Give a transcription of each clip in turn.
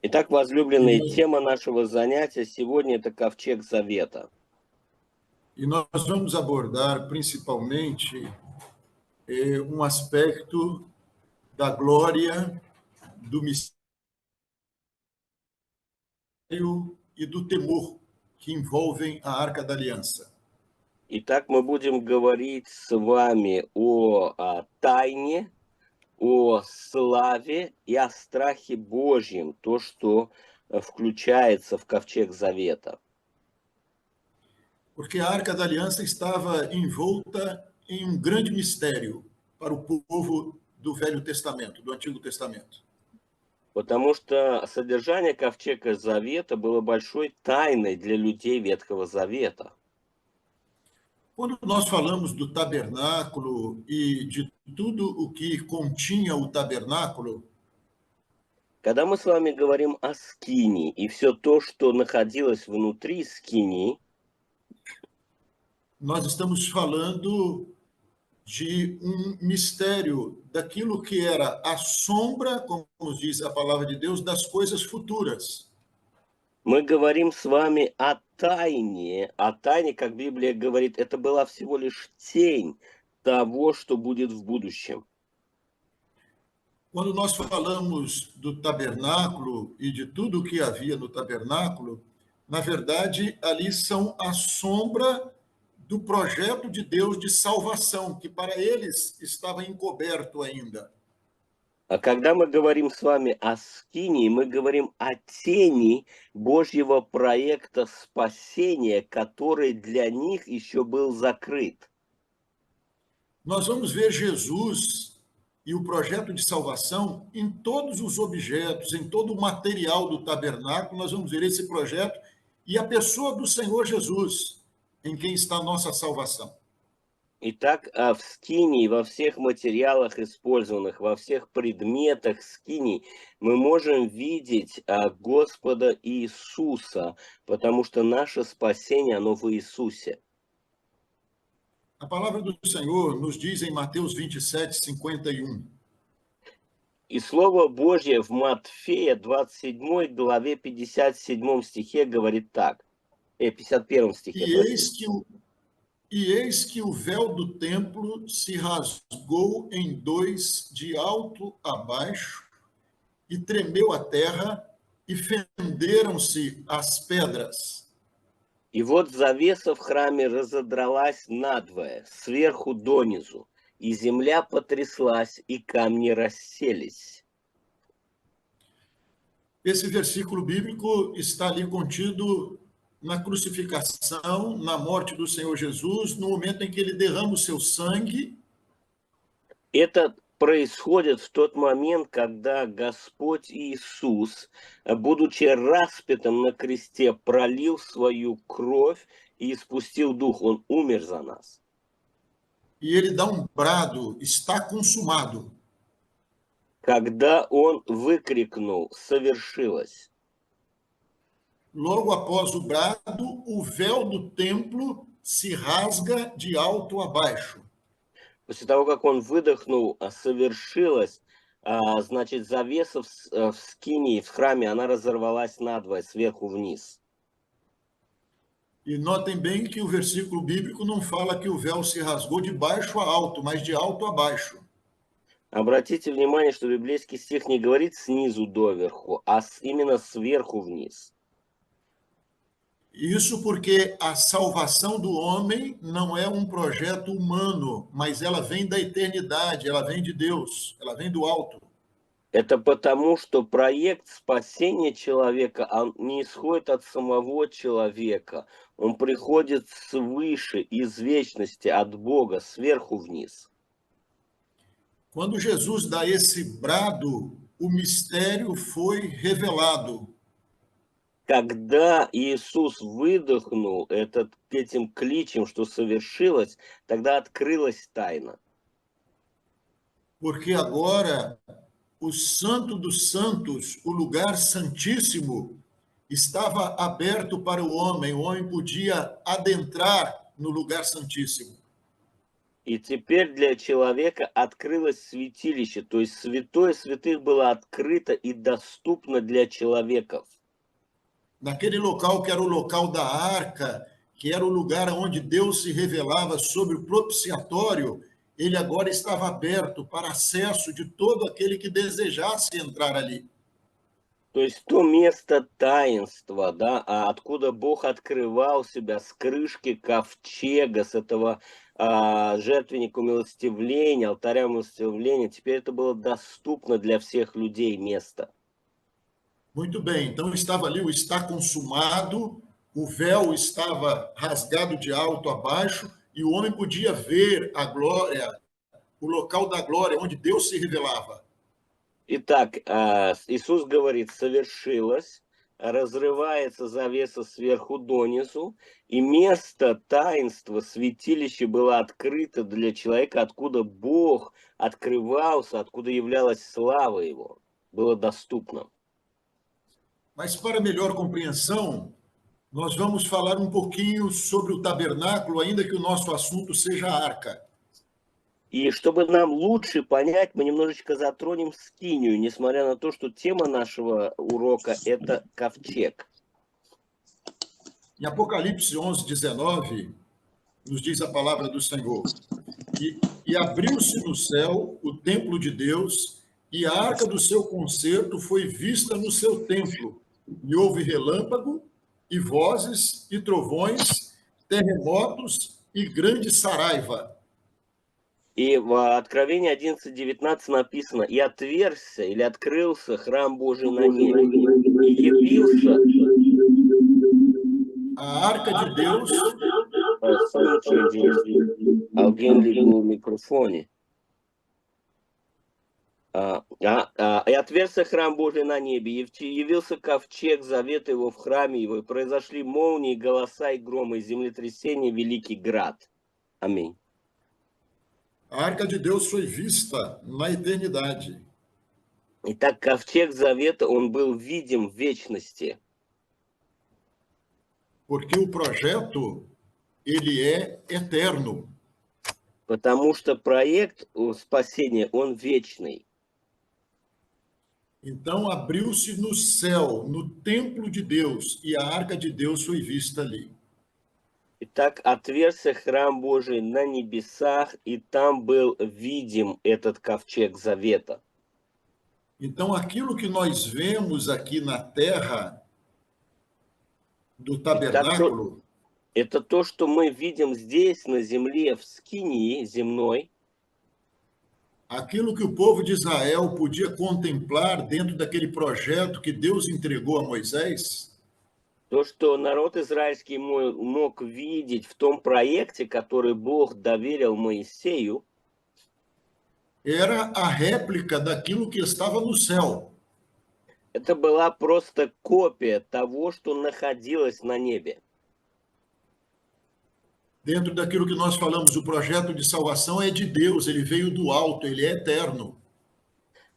Итак, возлюбленные, тема нашего занятия сегодня – это Ковчег Завета. E nós vamos abordar principalmente aspecto da glória, do mistério e do temor que envolvem a Arca da Aliança. Итак, мы будем говорить с вами о тайне, о славе и о страхе Божьем, то, что включается в Ковчег Завета. Porque a Arca da Aliança estava envolta em grande mistério para o povo do Velho Testamento, do Antigo Testamento. Потому что содержание Ковчега Завета было большой тайной для людей Ветхого Завета. Quando nós falamos do tabernáculo e de tudo o que continha o tabernáculo, Когда мы с вами говорим о скинии и все то, что находилось внутри скинии, nós estamos falando de mistério, daquilo que era a sombra, como nos diz a palavra de Deus, das coisas futuras. мы говорим с вами о тайне. О тайне, как Библия говорит, это была всего лишь тень того, что будет в будущем. Quando nós falamos do tabernáculo e de tudo o que havia no tabernáculo, na verdade, ali são a sombra do projeto de Deus de salvação, que para eles estava encoberto ainda. А когда мы говорим с вами о скинии, мы говорим о тени Божьего проекта спасения, который для них еще был закрыт. Nós vamos ver Jesus e o projeto de salvação em todos os objetos, em todo o material do tabernáculo, nós vamos ver esse projeto e a pessoa do Senhor Jesus, em quem está a nossa salvação. Итак, в скинии, во всех материалах использованных, во всех предметах скинии мы можем видеть Господа Иисуса, потому что наше спасение, оно в Иисусе. A palavra do Senhor nos diz em Mateus 27:51. И Слово Божье в Матфея 27 главе 57 стихе говорит так, 51 стихе. E eis que o véu do templo se rasgou em dois, de alto a baixo, e tremeu a terra, e fenderam-se as pedras. И вот завеса в храме разодралась надвое, сверху донизу, и земля потряслась, и камни расселись. Esse versículo bíblico está ali contido na crucificação, na morte do Senhor Jesus, no momento em que ele derrama o seu sangue. Это происходит в тот момент, когда Господь Иисус, будучи распятым на кресте, пролил свою кровь и испустил дух. Он умер за нас. E ele dá brado, está consumado. Когда он выкрикнул «совершилось». Logo após o brado, o véu do templo se rasga de alto a baixo. После того, как он выдохнул «совершилось», значит, завеса в скинии, в храме, она разорвалась надвое, сверху вниз. E notem bem que o versículo bíblico não fala que o véu se rasgou de baixo a alto, mas de alto a baixo. Обратите внимание, что библейский стих не говорит снизу доверху, а именно сверху вниз. Isso porque a salvação do homem não é projeto humano, mas ela vem da eternidade, ela vem de Deus, ela vem do alto. Это потому, что проект спасения человека, он не исходит от самого человека. Он приходит свыше, из вечности, от Бога, сверху вниз. Quando Jesus dá esse brado, o mistério foi revelado. Когда Иисус выдохнул этим кличем, что совершилось, тогда открылась тайна. Porque agora o Santo dos Santos, o lugar santíssimo, estava aberto para o homem podia adentrar no lugar santíssimo. И теперь для человека открылось святилище, то есть святое святых было открыто и доступно для человеков. Naquele local que era o local da arca, que era o lugar onde Deus se revelava sobre o propiciatório, ele agora estava aberto para acesso de todo aquele que desejasse entrar ali. То есть то место таинства, да, откуда Бог открывал себя с крышки ковчега, с этого жертвенника умилостивления, алтаря умилостивления, теперь это было доступно для всех людей место. Muito bem, então estava ali o está consumado, o véu estava rasgado de alto a baixo e o homem podia ver a glória, o local da glória onde Deus se revelava. Итак, Иисус говорит, совершилось, разрывается завеса сверху донизу, и место таинства, святилище было открыто для человека, откуда Бог открывался, откуда являлась слава Его, было доступно. Mas para melhor compreensão, nós vamos falar um pouquinho sobre o tabernáculo, ainda que o nosso assunto seja a arca. И чтобы нам лучше понять, мы немножечко затронем скинию, несмотря на то, что тема нашего урока – это ковчег. Em Apocalipse 11, 19, nos diz a palavra do Senhor: E abriu-se no céu o templo de Deus, e a arca do seu concerto foi vista no seu templo. E houve relâmpago, e vozes, e trovões, terremotos e grande saraiva. И в Откровении 11:19 написано, и отверзся или открылся храм Божий на небе, и явился... A arca de Deus, Alguém ligou o microfone. И отверзся храм Божий на небе, и явился ковчег завета его в храме его, и произошли молнии, голоса и громы, и землетрясение, великий град. Аминь. a arca de Deus foi vista na eternidade. Итак, ковчег завета, он был видим в вечности. Porque o projeto, ele é eterno. Потому что projeto спасения, он вечный. Então abriu-se no céu, no templo de Deus, e a arca de Deus foi vista ali. Итак, отверзся храм Божий на небесах, и там был видим этот ковчег завета. Então aquilo que nós vemos aqui na terra do tabernáculo, Это то, что мы видим здесь, на земле, в скинии земной. aquilo que o povo de Israel podia contemplar dentro daquele projeto que Deus entregou a Moisés, То, что народ израильский мог видеть в том проекте, который Бог доверил Моисею, era a réplica daquilo que estava no céu. это была просто копия того, что находилось на небе. Dentro daquilo que nós falamos, o projeto de salvação é de Deus, ele veio do alto, ele é eterno.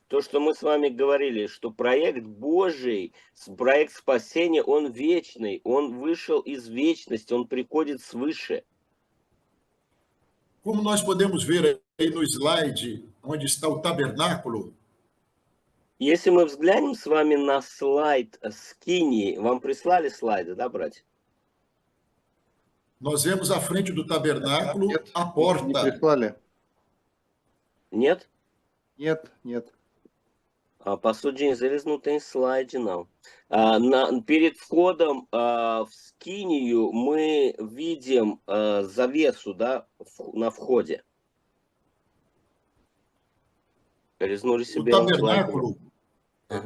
То, что мы с вами говорили, что проект Божий, проект спасения, он вечный, он вышел из вечности, он приходит свыше. Como nós podemos ver aí no slide, onde está o tabernáculo, Если мы взглянем с вами на слайд Скинии, вам прислали слайды, да, братья? nós vemos à frente do tabernáculo Нет, a не porta. прислали. Нет? Нет. Pastor eles não têm slide, não. Перед входом в Скинию мы видим завесу, да, на входе. Eles não receberam slide.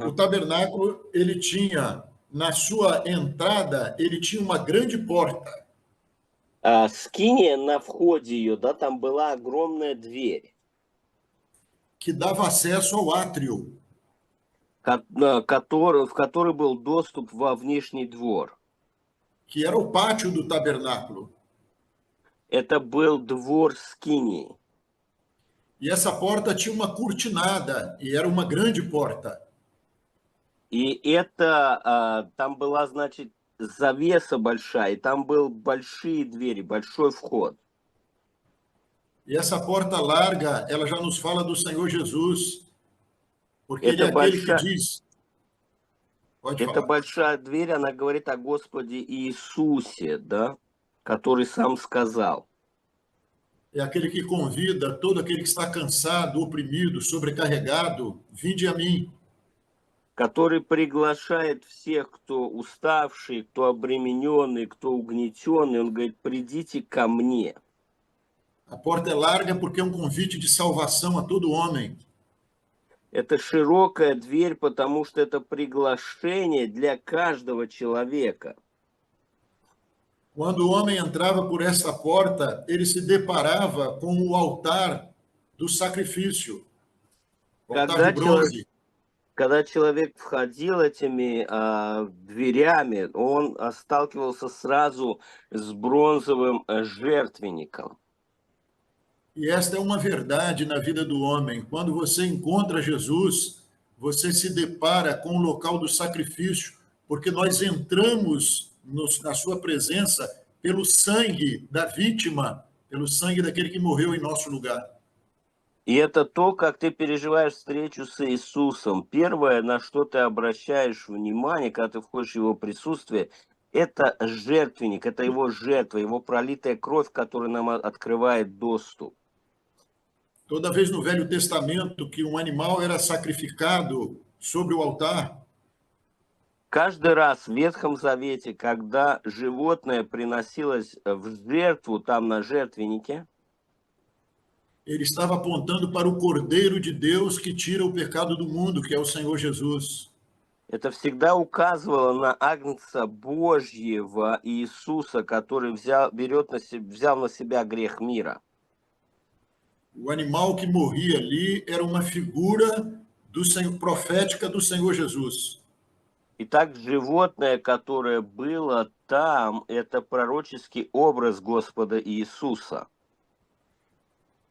O tabernáculo, ele tinha, na sua entrada, ele tinha uma grande porta. Скиния на входе ее, да, там была огромная дверь. Que dava acesso ao átrio. В который был доступ во внешний двор. Que era o pátio do tabernáculo. Это был двор Скинии. E essa porta tinha uma cortinada, e era uma grande porta. И это, там была, значит, завеса большая, и там были большие двери, большой вход. E essa porta larga, ela já nos fala do Senhor Jesus, porque ele é Эта aquele que большая, diz, pode эта falar, большая дверь, она говорит о Господе Иисусе, да, который сам сказал, é aquele que convida todo aquele que está cansado, oprimido, sobrecarregado, vinde a mim. который приглашает всех, кто уставший, кто обремененный, кто угнетенный. Он говорит, придите ко мне. A porta é larga porque é um convite de salvação a todo homem. Это широкая дверь, потому что это приглашение для каждого человека. Quando o homem entrava por essa porta, ele se deparava com o altar do sacrifício, o altar de Когда человек, bronze. когда человек входил этими дверями, он сталкивался сразу с бронзовым жертвенником. E esta é uma verdade na vida do homem. Quando você encontra Jesus, você se depara com o local do sacrifício, porque nós entramos na sua presença pelo sangue da vítima, pelo sangue daquele que morreu em nosso lugar. И это то, как ты переживаешь встречу с Иисусом. Первое, на что ты обращаешь внимание, когда ты входишь в Его присутствие, это жертвенник, это Его жертва, Его пролитая кровь, которая нам открывает доступ. Toda vez no Velho Testamento que um animal era sacrificado sobre o altar, Каждый раз в Ветхом Завете, когда животное приносилось в жертву там на жертвеннике, ele estava apontando para o Cordeiro de Deus que tira o pecado do mundo, que é o Senhor Jesus. это всегда указывало на Агнца Божьего Иисуса, который взял на себя грех мира. O animal que morria ali era uma figura do Senhor, profética do Senhor Jesus. Итак, животное, которое было там, это пророческий образ Господа Иисуса.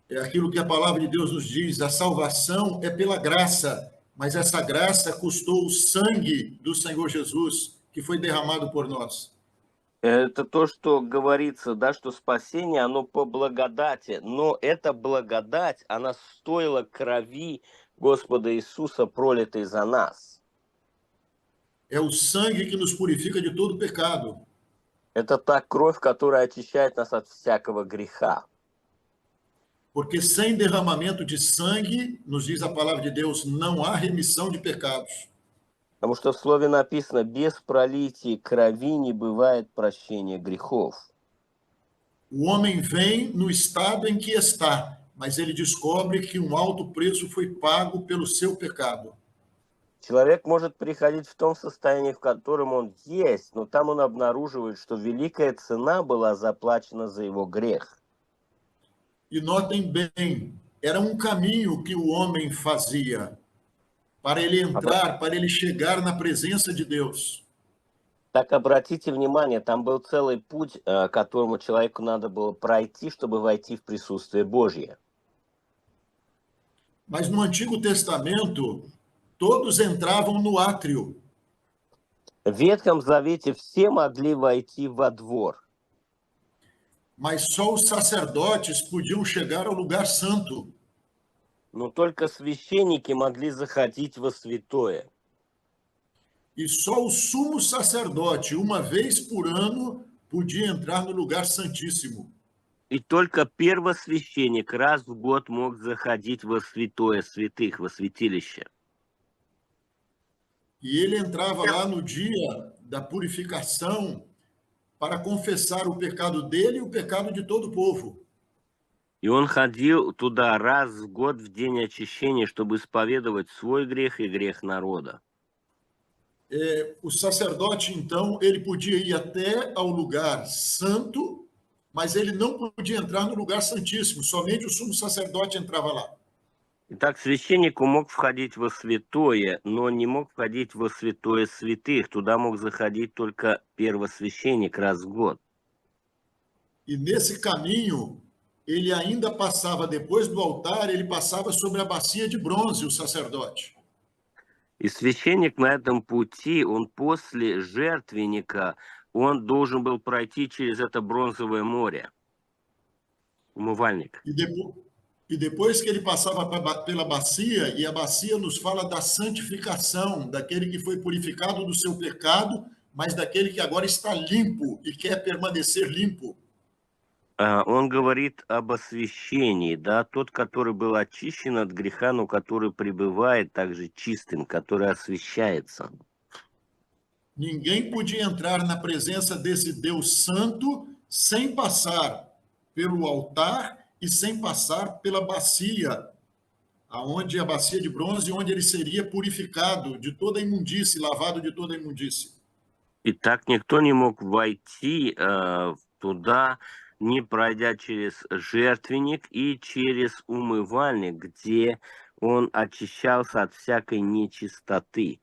É aquilo que a palavra de Deus nos diz: a salvação é pela graça, mas essa graça custou o sangue do Senhor Jesus, que foi derramado por nós. Это то, что говорится, да, что спасение, оно по благодати, но эта благодать, она стоила крови Господа Иисуса, пролитой за нас. É o sangue que nos purifica de todo pecado. Это та кровь, которая очищает нас от всякого греха. Porque sem derramamento de sangue, nos diz a palavra de Deus, não há remissão de pecados. Потому что в слове написано, без пролития крови не бывает прощения грехов. O homem vem no estado em que está, mas ele descobre que um alto preço foi pago pelo seu pecado. Человек может приходить в том состоянии, в котором он есть, но там он обнаруживает, что великая цена была заплачена за его грех. E notem bem, era um caminho que o homem fazia para ele entrar, para ele chegar na presença de Deus. Так обратите внимание, там был целый путь, которому человеку надо было пройти, чтобы войти в присутствие Божье. Mas no Antigo Testamento, todos entravam no átrio. В Ветхом Завете все могли войти во двор, Mas só os sacerdotes podiam chegar ao lugar santo. но только священники могли заходить во святое. E só o sumo sacerdote, uma vez por ano, podia entrar no lugar santíssimo. И только первосвященник раз в год мог заходить во святое святых, во святилище. E ele entrava lá no dia da purificação para confessar o pecado dele e o pecado de todo o povo. И он ходил туда раз в год в день очищения, чтобы исповедовать свой грех и грех народа. O sacerdote, então, ele podia ir até ao lugar santo, mas ele não podia entrar no lugar santíssimo, somente o sumo sacerdote entrava lá. Итак, священник мог входить во святое, но не мог входить во святое святых. Туда мог заходить только первосвященник раз в год. E nesse caminho, ele ainda passava, depois do altar, ele passava sobre a bacia de bronze, o sacerdote. И священник на этом пути, он после жертвенника, он должен был пройти через это бронзовое море. умывальник. E depois que ele passava pela bacia, e a bacia nos fala da santificação, daquele que foi purificado do seu pecado, mas daquele que agora está limpo e quer permanecer limpo. Он говорит об освящении, да, tот, который был очищен от греха, но который пребывает также чистым, который освящается. Ninguém podia entrar na presença desse Deus santo sem passar pelo altar e sem passar pela bacia, aonde a bacia de bronze, onde ele seria purificado de toda a imundície, lavado de toda a imundície. И так никто не мог войти туда, не пройдя через жертвенник и через умывальник, где он очищался от всякой нечистоты.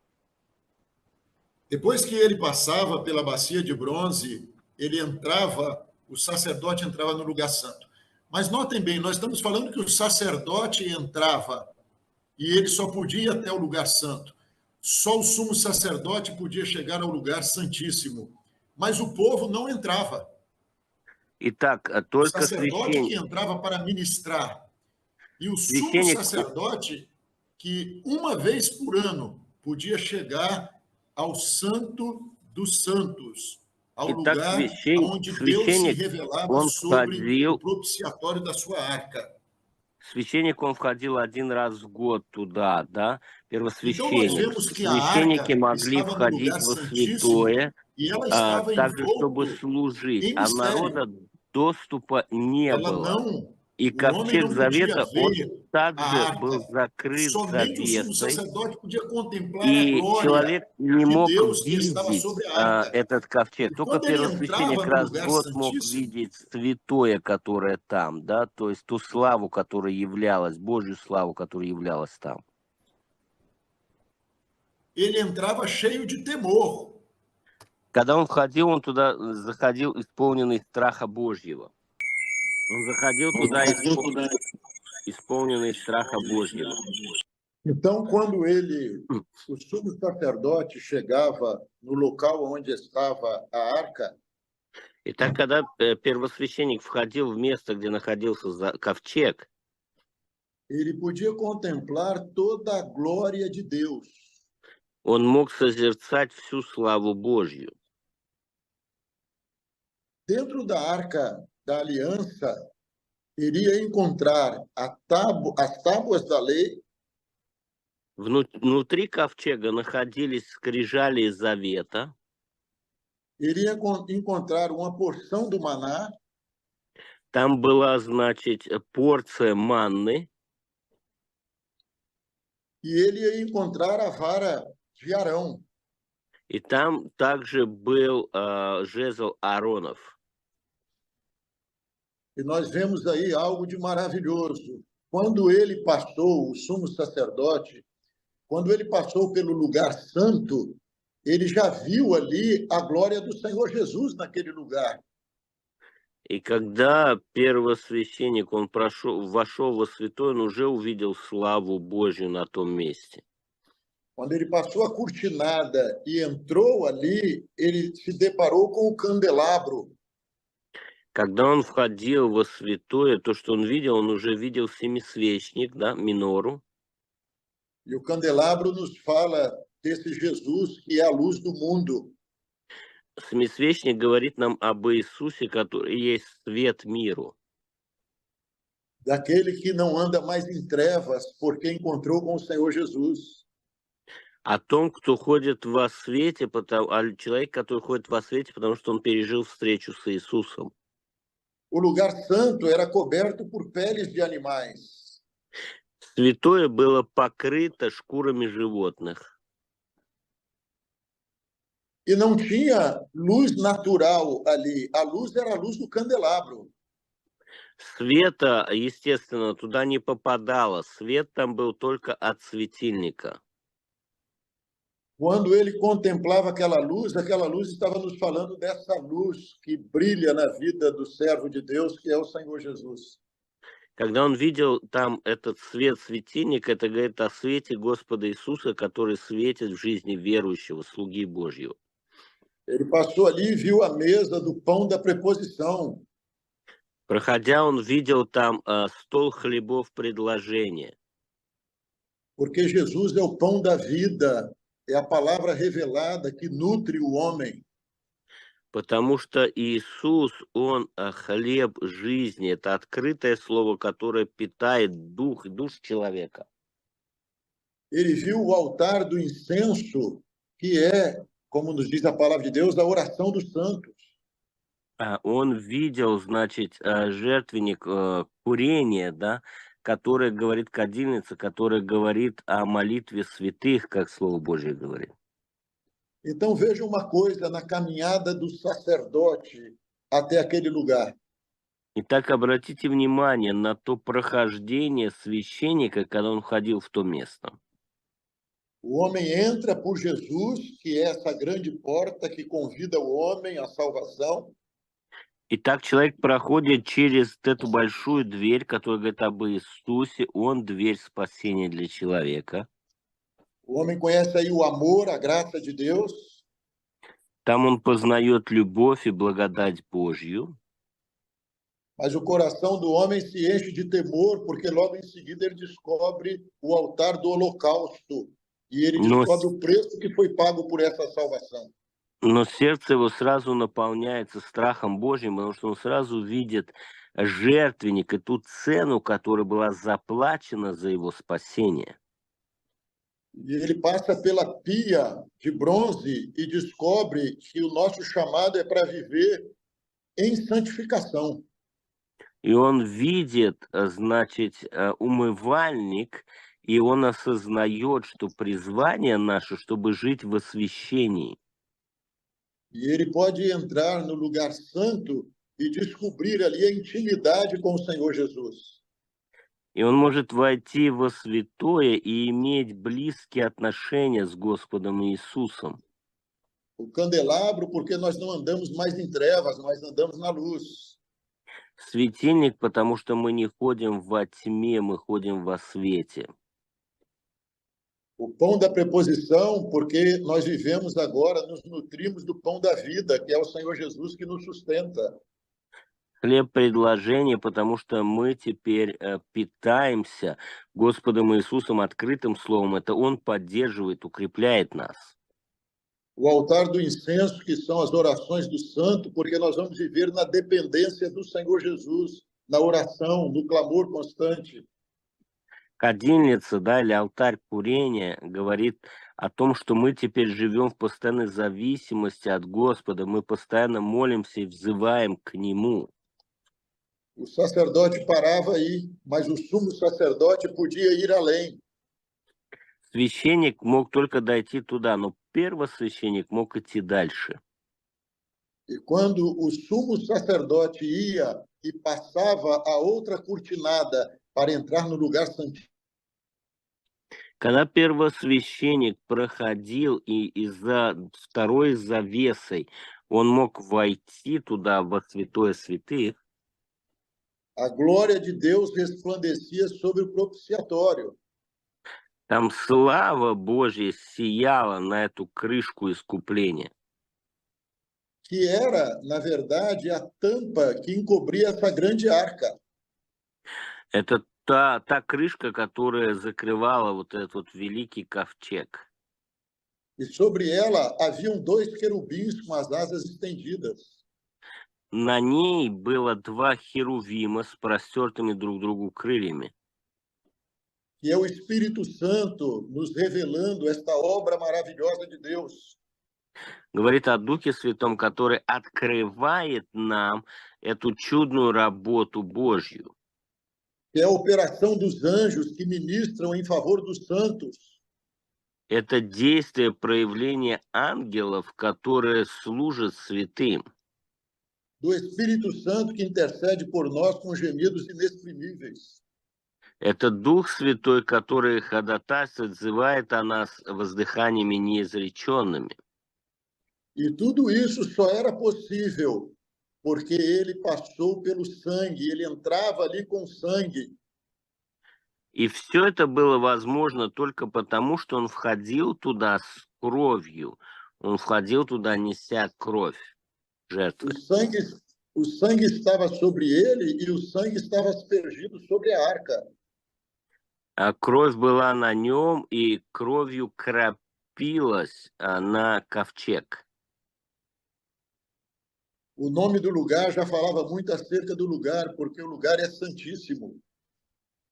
Depois que ele passava pela bacia de bronze, ele entrava, o sacerdote entrava no lugar santo. Mas notem bem, nós estamos falando que o sacerdote entrava e ele só podia ir até o lugar santo. Só o sumo sacerdote podia chegar ao lugar santíssimo. Mas o povo não entrava. Итак, O только sacerdote que священник, entrava para ministrar. E o sumo священник, sacerdote que uma vez por ano podia chegar ao santo dos santos, ao итак, lugar onde Deus se священник, revelava он sobre o входил, propiciatório da sua arca. священник, он входил один раз в год туда, да, Então nós первосвященник. vemos que a Священники arca могли estava no входить lugar во santíssimo святое, e ela estava также чтобы envolto служить, em а mistério. народа доступа не Ela было. não, И o homem ковчег não podia завета, он ver a также arca. был закрыт Somente o sumo завесой, sacerdote podia contemplar a и glória человек не de мог Deus que estava видеть sobre a arca. этот ковчег. E Только quando ele первосвященник entrava no раз в lugar год мог santíssimo, видеть святое, которое там, да, то есть ту славу, которая являлась, Божью славу, которая являлась там. ele entrava cheio de temor. Когда он входил, он туда заходил исполненный страха Божьего. Он заходил туда исполненный страха Божьего. Então, quando o sumo sacerdote chegava no local onde estava a arca, Итак, когда первосвященник входил в место, где находился ковчег, ele podia contemplar toda a glória de Deus. он мог созерцать всю славу Божью. Dentro da arca da aliança, iria encontrar as tábuas da lei, Внутри ковчега находились скрижали завета, iria encontrar uma porção do maná, там была, значит, порция манны, e ele ia encontrar a vara de Arão. и там также был жезл Ааронов. E nós vemos aí algo de maravilhoso. Quando ele passou, o sumo sacerdote, quando ele passou pelo lugar santo, ele já viu ali a glória do Senhor Jesus naquele lugar. И когда первосвященник, он вошел во святое, он уже увидел славу Божью на том месте. Quando ele passou a cortinada e entrou ali, ele se deparou com o candelabro. Когда он входил во святое, то, что он уже видел семисвечник, да, минору. E o candelabro nos fala desse Jesus que é a luz do mundo. Семисвечник говорит нам об Иисусе, который есть свет миру. Daquele que não anda mais em trevas, porque encontrou com o Senhor Jesus. О том, кто ходит во свете, человек, который ходит во свете, потому что он пережил встречу с Иисусом. O lugar santo era coberto por peles de animais. Святое было покрыто шкурами животных. E não tinha luz natural ali. A luz era a luz do candelabro. Света, естественно, туда не попадало. Свет там был только от светильника. Quando ele contemplava aquela luz estava nos falando dessa luz que brilha na vida do servo de Deus, que é o Senhor Jesus. Когда он видел там этот свет светильника, это говорит о свете Господа Иисуса, который светит в жизни верующего, слуги Божьего. Ele passou ali e viu a mesa do pão da preposição. Проходя, он видел там стол хлебов предложения. Porque Jesus é o pão da vida, é a palavra revelada que nutre o homem. Потому что Иисус, Он хлеб жизни. Это открытое слово, которое питает душ человека. Ele viu o altar do incenso, que é, como nos diz a palavra de Deus, a oração dos santos. Он видел, значит, жертвенник курения, да, который говорит кадильница, который говорит о молитве святых, как Слово Божье говорит. Então veja uma coisa na caminhada do sacerdote até aquele lugar. Итак, обратите внимание на то прохождение священника, когда он входил в то место. O homem entra por Jesus, que é essa grande porta que convida o homem à salvação. Итак, человек проходит через эту большую дверь, которая говорит об Иисусе. Он дверь спасения для человека. O homem conhece aí o amor, a graça de Deus. Там он познает любовь и благодать Божью. Mas o coração do homem se enche de temor, porque logo em seguida ele descobre o altar do holocausto. E ele descobre o preço que foi pago por essa salvação. Но сердце его сразу наполняется страхом Божьим, потому что он сразу видит жертвенник и ту цену, которая была заплачена за его спасение. E ele passa pela pia de bronze e descobre que o nosso chamado é para viver em santificação. И он видит, значит, умывальник, и он осознает, что призвание наше, чтобы жить в освящении. E ele pode entrar no lugar santo e descobrir ali a intimidade com o Senhor Jesus. И он может войти во святое и иметь близкие отношения с Господом Иисусом. O candelabro, porque nós não andamos mais em trevas, nós andamos na luz. Светильник, потому что мы не ходим во тьме, мы ходим во свете. O pão da preposição, porque nós vivemos agora, nos nutrimos do pão da vida, que é o Senhor Jesus que nos sustenta. Хлеб предложения, потому что мы теперь питаемся Господом Иисусом, открытым словом. Это Он поддерживает, укрепляет нас. O altar do incenso, que são as orações do santo, porque nós vamos viver na dependência do Senhor Jesus, na oração, no clamor constante. Кадильница, да, или алтарь курения говорит о том, что мы теперь живем в постоянной зависимости от Господа, мы постоянно молимся и взываем к Нему. O sacerdote parava aí, mas o sumo sacerdote podia ir além. Священник мог только дойти туда, но первосвященник мог идти дальше. E quando o sumo sacerdote ia e passava a outra cortinada para entrar no lugar santíssimo, Когда первосвященник проходил и за второй завесой он мог войти туда, во святое святых, a glória de Deus resplandecia sobre o propiciatório. там слава Божья сияла на эту крышку искупления. Que era, na verdade, a tampa que encobria essa grande arca. Это та крышка, которая закрывала вот этот вот великий ковчег. E sobre ela haviam dois querubins com as asas estendidas. На ней было два херувима с простертыми друг другу крыльями. Que é o Espírito Santo nos revelando esta obra maravilhosa de Deus. Говорит о Духе Святом, который открывает нам эту чудную работу Божью. Que é a operação dos anjos que ministram em favor dos santos. Это действие, проявление ангелов, которые служат святым. Do Espírito Santo que intercede por nós com gemidos inexprimíveis. Это Дух Святой, который ходатайствует, отзывает о нас воздыханиями неизреченными. E tudo isso só era possível porque ele passou pelo sangue, ele entrava ali com sangue. И все это было возможно только потому, что он входил туда с кровью. Он входил туда, неся кровь жертвы. o sangue estava sobre ele e o sangue estava aspergido sobre a arca. А кровь была на нем, и кровью кропилась на ковчег. O nome do lugar já falava muito acerca do lugar, porque o lugar é santíssimo.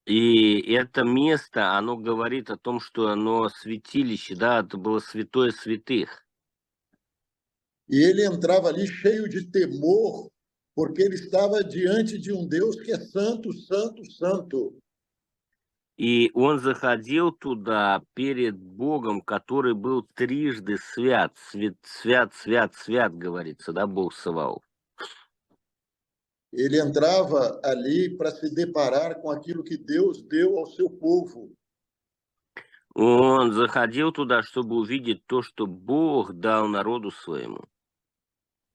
И это место, оно говорит о том, что оно святилище, да, это было святое святых. E ele entrava ali cheio de temor, porque ele estava diante de um Deus que é santo, santo, santo. И он заходил туда перед Богом, который был трижды свят, свят, свят, свят, говорится, да, Бог Саваоф. Ele entrava ali para se deparar com aquilo que Deus deu ao seu povo. Он заходил туда, чтобы увидеть то, что Бог dал народу своему.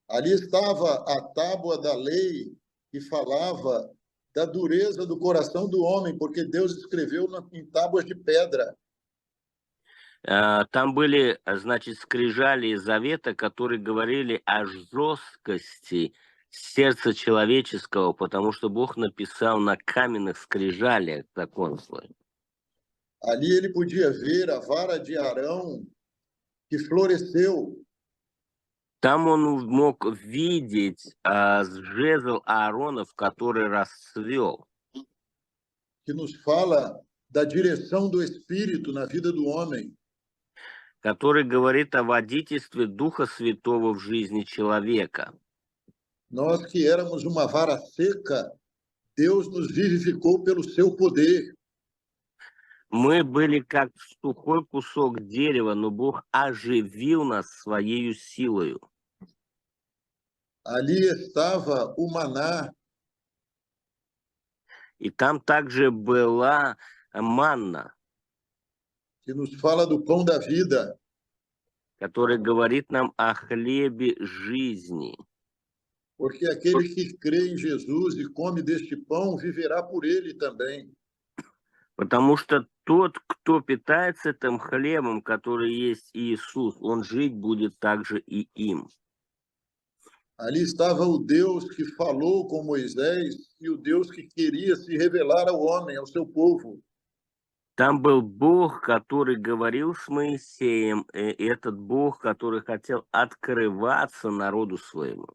Ali estava a tábua da lei que falava da dureza do coração do homem, porque Deus escreveu em tábuas de pedra. Там были, значит, скрижали завета, которые говорили о жесткости сердца человеческого, потому что Бог написал на каменных скрижалях закон свой. Ali ele podia ver a vara de Arão que floresceu. Там он мог видеть жезл Ааронов, который расцвел. Que nos fala da direção do Espírito na vida do homem. Который говорит о водительстве Духа Святого в жизни человека. Nós que éramos uma vara seca, Deus nos vivificou pelo seu poder. Мы были как сухой кусок дерева, но Бог оживил нас своей силою. Ali estava o maná. И там также была манна, Que nos fala do pão da vida. которая говорит нам о хлебе жизни. Porque aquele que crê em Jesus e come deste pão viverá por ele também. Потому что тот, кто питается этим хлебом, который есть Иисус, он жить будет также и им. Ali estava o Deus que falou com Moisés e o Deus que queria se revelar ao homem, ao seu povo. Там был Бог, который говорил с Моисеем, и этот Бог, который хотел открываться народу своему.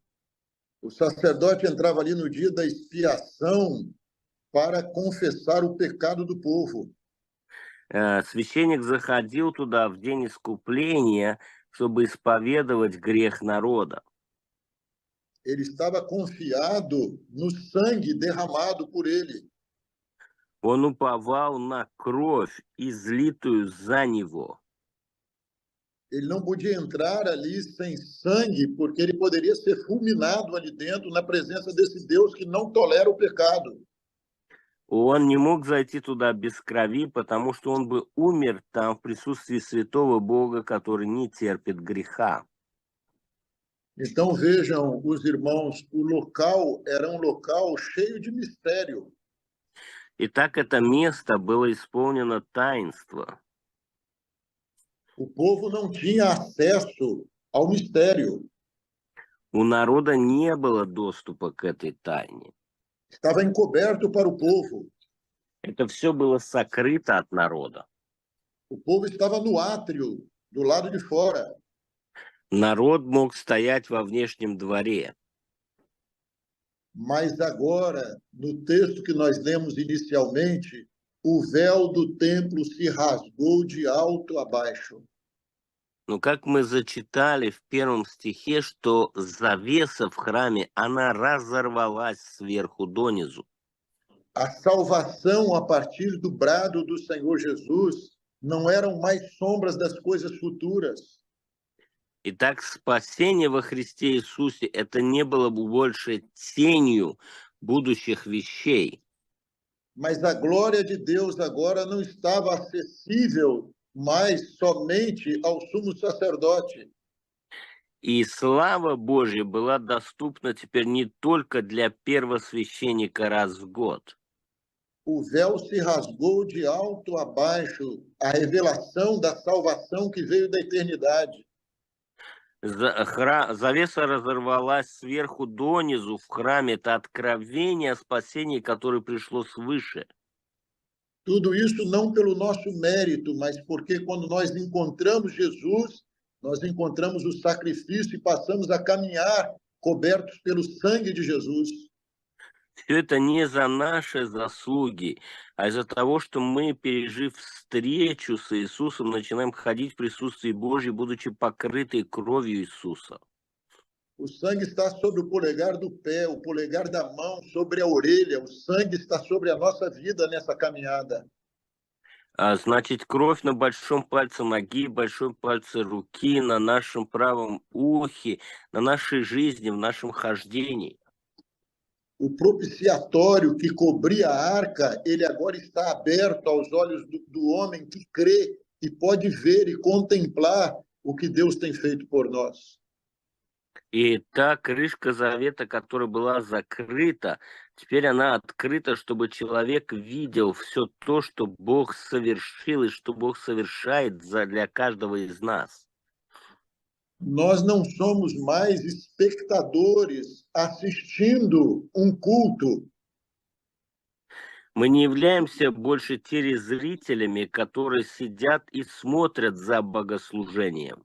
O sacerdote entrava ali no dia da expiação para confessar o pecado do povo. Священник заходил туда в день искупления, чтобы исповедовать грех народа. Ele estava confiado no sangue derramado por ele. Он уповал на кровь, излитую за него. Ele não podia entrar ali sem sangue, porque ele poderia ser fulminado ali dentro, na presença desse Deus que não tolera o pecado. Он не мог зайти туда без крови, потому что он бы умер там в присутствии святого Бога, который не терпит греха. Então vejam, os irmãos, o local era um local cheio de mistério. Итак, это место было исполнено таинства. O povo não tinha acesso ao mistério. У народа не было доступа к этой тайне. Estava encoberto para o povo. Это все было сокрыто от народа. O povo estava no átrio, do lado de fora. Народ мог стоять во внешнем дворе. Mas agora, no texto que nós lemos inicialmente, o véu do templo se rasgou de alto a baixo. Но как мы зачитали в первом стихе, что завеса в храме, она разорвалась сверху донизу. A salvação a partir do brado do Senhor Jesus não eram mais sombras das coisas futuras. Итак, спасение во Христе Иисусе это не было бы больше тенью будущих вещей. Mas a glória de Deus agora não estava acessível mais somente ao sumo sacerdote. И слава Божья была доступна теперь не только для первосвященника раз в год. O véu se rasgou de alto a baixo, a revelação da salvação que veio da eternidade. Завеса разорвалась сверху донизу в храме. Это откровение о спасении, которое пришло свыше. Tudo isso não pelo nosso mérito, mas porque quando nós encontramos Jesus, nós encontramos o sacrifício e passamos a caminhar cobertos pelo sangue de Jesus. Все это не за наши заслуги, а из-за того, что мы, пережив встречу с Иисусом, начинаем ходить в присутствии Божьем, будучи покрыты кровью Иисуса. O sangue está sobre o polegar do pé, o polegar da mão sobre a orelha, o sangue está sobre a nossa vida nessa caminhada. Значит, кровь на большом пальце ноги, большом пальце руки, на нашем правом ухе, на нашей жизни, в нашем хождении. O propiciatório que cobria a arca, ele agora está aberto aos olhos do homem que crê e pode ver e contemplar o que Deus tem feito por nós. И та крышка завета, которая была закрыта, теперь она открыта, чтобы человек видел все то, что Бог совершил и что Бог совершает для каждого из нас. Nós não somos mais espectadores assistindo culto. Мы не являемся больше телезрителями, которые сидят и смотрят за богослужением.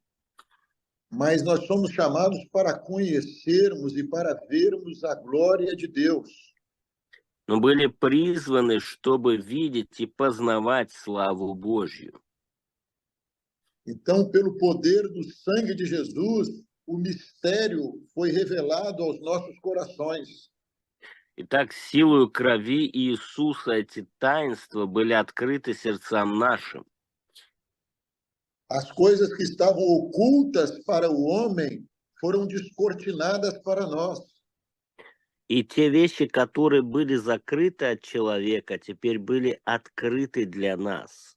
Mas nós somos chamados para conhecermos e para vermos a glória de Deus. Но были призваны, чтобы видеть и познавать славу Божью. Então, pelo poder do sangue de Jesus, o mistério foi revelado aos nossos corações. Итак, силою крови Иисуса эти таинства были открыты сердцам нашим. As coisas que estavam ocultas para o homem foram descortinadas para nós. И те вещи, которые были закрыты от человека, теперь были открыты для нас.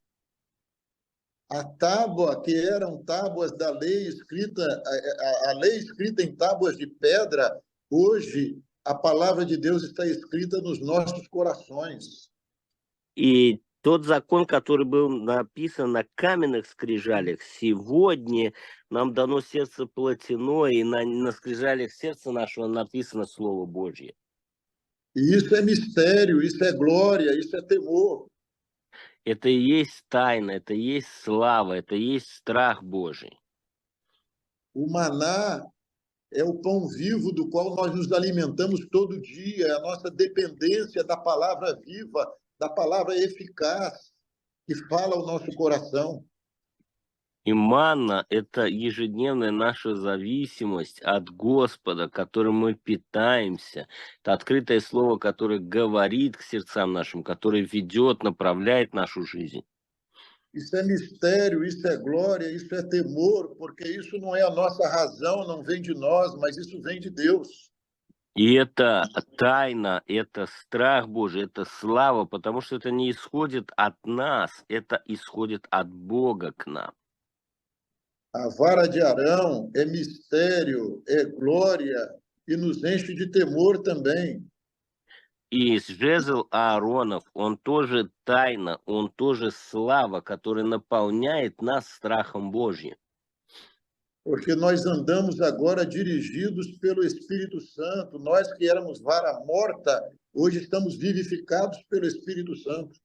A tábua, que eram tábuas da lei escrita, a lei escrita em tábuas de pedra, hoje a palavra de Deus está escrita nos nossos corações. И тот закон, который был написан на каменных скрижалях, сегодня нам дано сердце плотяное, и на скрижалях сердца нашего написано Слово Божье. E isso é mistério, isso é glória, isso é temor. Это и есть тайна, это и есть слава, это и есть страх Божий. O maná é o pão vivo do qual nós nos alimentamos todo dia, é a nossa dependência da palavra viva, da palavra eficaz, que fala ao nosso coração. И манна – это ежедневная наша зависимость от Господа, которым мы питаемся. Это открытое слово, которое говорит к сердцам нашим, которое ведет, направляет нашу жизнь. Isso é mistério, isso é glória, isso é temor, porque isso não é a nossa razão, não vem de nós, mas isso vem de Deus. И это тайна, это страх Божий, это слава, потому что это не исходит от нас, это исходит от Бога к нам. A vara de Arão é mistério, é glória e nos enche de temor também. И жезл Ааронов, он тоже тайна, он тоже слава, которая наполняет нас страхом Божьим. Porque nós andamos agora dirigidos pelo Espírito Santo. Nós que éramos vara morta, hoje estamos vivificados pelo Espírito Santo.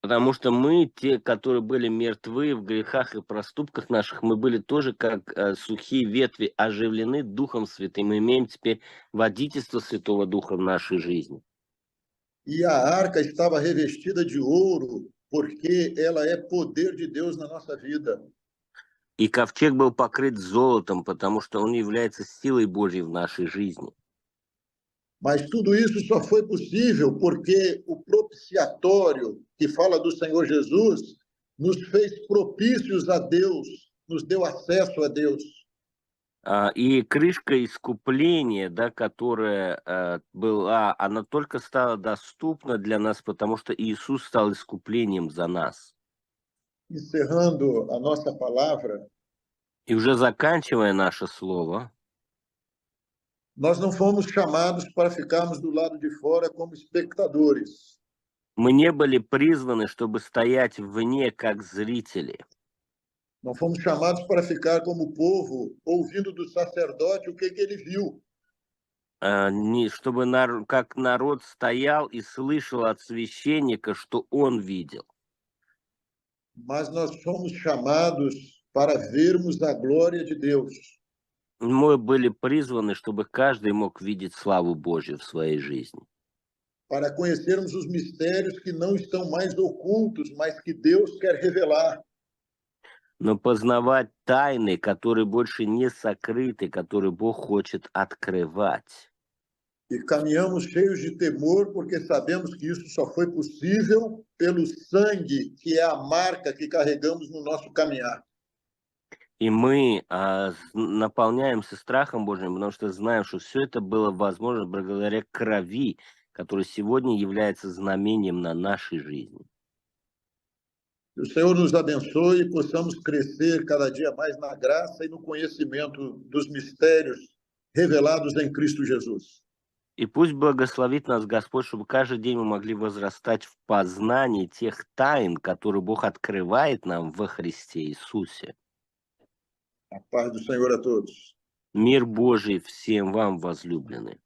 Потому что мы, те, которые были мертвы в грехах и проступках наших, мы были тоже как сухие ветви, оживлены Духом Святым. Мы имеем теперь водительство Святого Духа в нашей жизни. E a arca estava revestida de ouro, porque ela é poder de Deus na nossa vida. И ковчег был покрыт золотом, потому что он является силой Божьей в нашей жизни. Mas tudo isso só foi possível porque o propiciatório que fala do Senhor Jesus nos fez propícios a Deus, nos deu acesso a Deus. И крышка искупления, да, которая была, она только стала доступна для нас, потому что Иисус стал искуплением за нас. Encerrando a nossa palavra, И уже заканчивая наше слово, nós não fomos chamados para ficarmos do lado de fora como espectadores. мы не были призваны, чтобы стоять вне, как зрители. Não fomos chamados para ficar como povo, ouvindo do sacerdote o que ele viu. Чтобы как народ стоял и слышал от священника, что он видел. Mas nós somos chamados para vermos a glória de Deus. Мы были призваны, чтобы каждый мог видеть славу Божью в своей жизни. Para conhecermos os mistérios que não estão mais ocultos, mas que Deus quer revelar. Но познавать тайны, которые больше не сокрыты, которые Бог хочет открывать. E caminhamos cheios de temor, porque sabemos que isso só foi possível pelo sangue, que é a marca que carregamos no nosso caminhar. И мы наполняемся страхом Божьим, потому что знаем, что все это было возможно благодаря крови, которая сегодня является знамением на нашей жизни. Que o Senhor nos abençoe e possamos crescer cada dia mais na graça e no conhecimento dos mistérios revelados em Cristo Jesus. И пусть благословит нас Господь, чтобы каждый день мы могли возрастать в познании тех тайн, которые Бог открывает нам во Христе Иисусе. A paz do Senhor a todos. Мир Божий всем вам, возлюбленные.